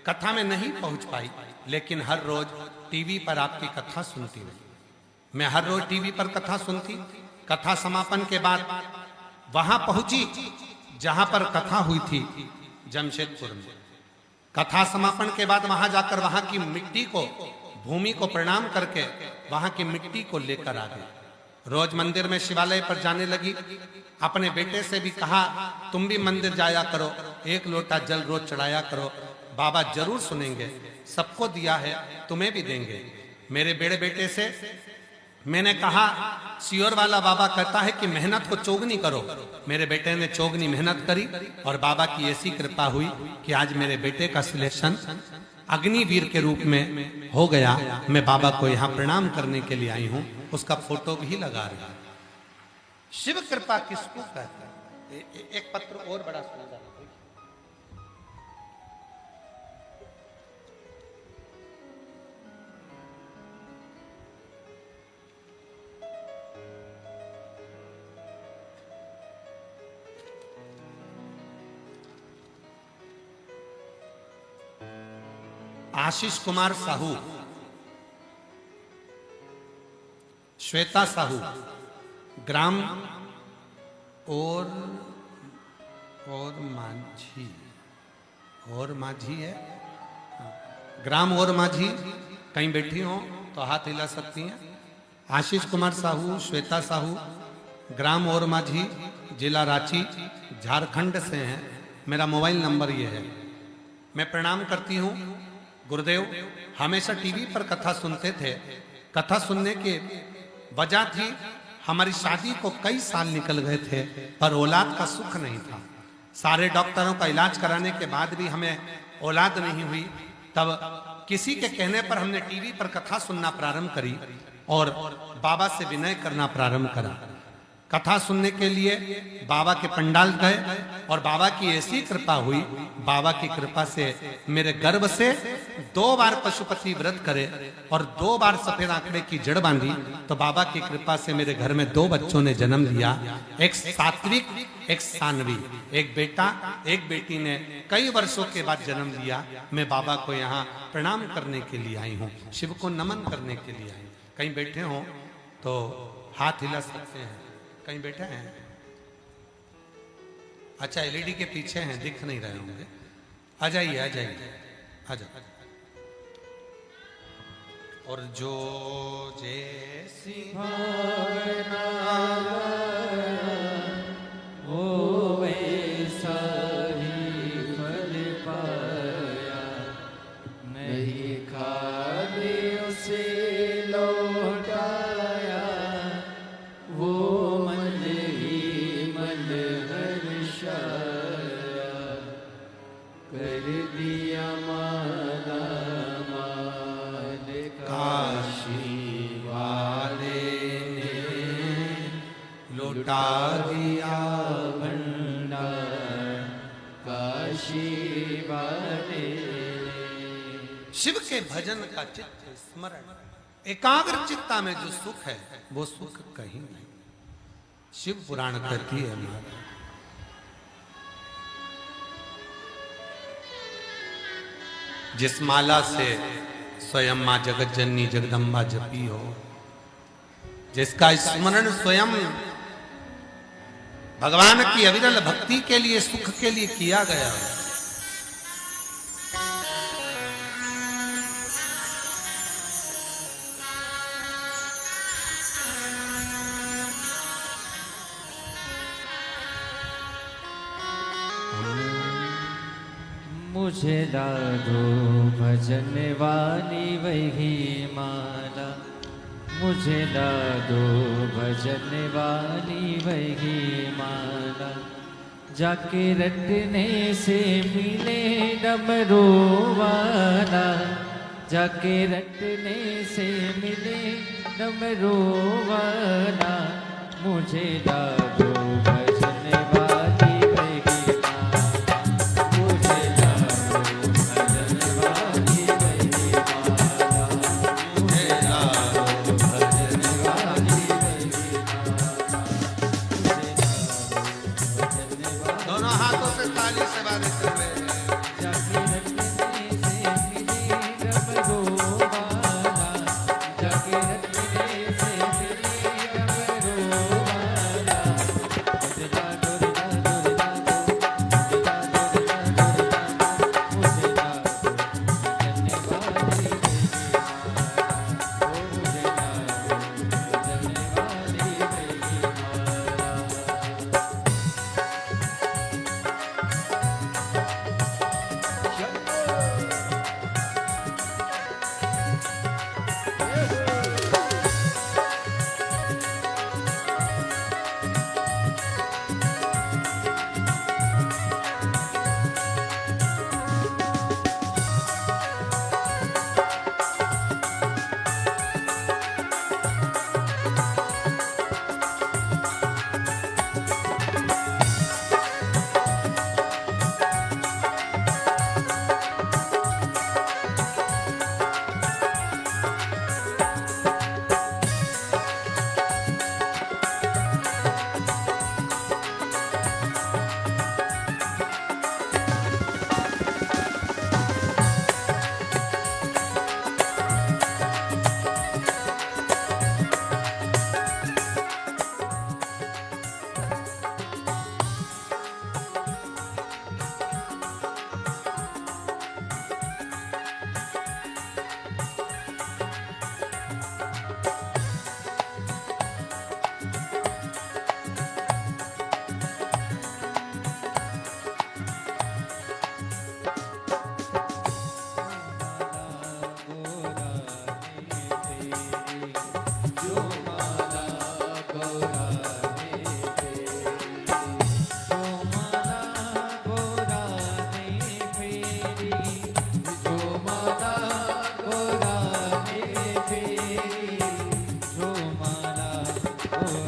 कथा में नहीं पहुंच पाई, लेकिन हर रोज टीवी पर आपकी कथा सुनती रही। मैं हर रोज टीवी पर कथा सुनती। कथा समापन के बाद वहां पहुंची जहां पर कथा हुई थी जमशेदपुर में। कथा समापन के बाद वहां जाकर वहां की मिट्टी को, भूमि को प्रणाम करके वहां की मिट्टी को लेकर आ गई। रोज मंदिर में शिवालय पर जाने लगी। अपने बेटे से भी कहा तुम भी मंदिर जाया करो, 1 लोटा जल रोज चढ़ाया करो, बाबा जरूर सुनेंगे। सबको दिया है, तुम्हें भी देंगे। मेरे बड़े बेटे से मैंने कहा सियोर वाला बाबा कहता है कि मेहनत को चौगनी करो। मेरे बेटे ने चौगनी मेहनत करी और बाबा की ऐसी कृपा हुई कि आज मेरे बेटे का सिलेक्शन अग्निवीर के रूप में हो गया। मैं बाबा को यहाँ प्रणाम करने के लिए आई हूँ, उसका फोटो भी लगा रहा। शिव कृपा किसको कहते हैं? एक पत्र और बड़ा सुंदर है। आशीष कुमार साहू, श्वेता साहू, ग्राम और माझी है। ग्राम और माझी, कहीं बैठी हो तो हाथ हिला सकती हैं। आशीष कुमार साहू, श्वेता साहू, ग्राम और माझी, जिला रांची, झारखंड से हैं। मेरा मोबाइल नंबर ये है। मैं प्रणाम करती हूँ। गुरुदेव हमेशा टीवी पर कथा सुनते थे। कथा सुनने के वजह थी हमारी शादी को कई साल निकल गए थे पर औलाद का सुख नहीं था। सारे डॉक्टरों का इलाज कराने के बाद भी हमें औलाद नहीं हुई। तब किसी के कहने पर हमने टीवी पर कथा सुनना प्रारंभ करी और बाबा से विनय करना प्रारंभ करा। कथा सुनने के लिए बाबा के पंडाल गए और बाबा की ऐसी कृपा हुई, बाबा की कृपा से मेरे गर्भ से 2 बार पशुपति व्रत करे और 2 बार सफेद आंकड़े की जड़ बांधी। तो बाबा की कृपा से मेरे घर में 2 बच्चों ने जन्म लिया, एक सात्विक एक सानवी, एक बेटा एक बेटी ने कई वर्षों के बाद जन्म लिया। मैं बाबा को यहाँ प्रणाम करने के लिए आई हूँ, शिव को नमन करने के लिए आई हूँ। कहीं बैठे हो तो हाथ हिला सकते हैं। कहीं बैठे हैं? अच्छा एलईडी के पीछे हैं, दिख नहीं रहे होंगे। आ जाइए आ जाइए आ जाओ। और जो जैसी भावना वो वैसा ही फल पाया, नहीं खाली उसे लौटाया, वो मन ही मन हर्षाया, कर दिया माला माल काशी वाले ने लुटा दिया भंडार काशी वाले। शिव के भजन का चित्त स्मरण, एकाग्र चित्ता में जो सुख है वो सुख कहीं नहीं। शिव पुराण कहती है हमारा जिस माला से स्वयं मां जगत जननी जगदम्बा जपी हो, जिसका स्मरण स्वयं भगवान की अविरल भक्ति के लिए सुख के लिए किया गया। मुझे ला दो भजन वाली वही माला, मुझे ला दो भजन वाली वही माला, जाके रटने से मिले डमरू वाला, जाके रटने से मिले डमरू वाला, मुझे ला दो भजन वाली वही माला, मुझे ला दो भजन वाली वही माला, मुझे ला दो भजन वाली वही माला, मुझे ला दो भजन वाली। दोनों हाथों से ताली से बातें कर रहे हैं। जाके रटने से मिले डमरू वाला, जाके रटने से मिले डमरू वाला, ओ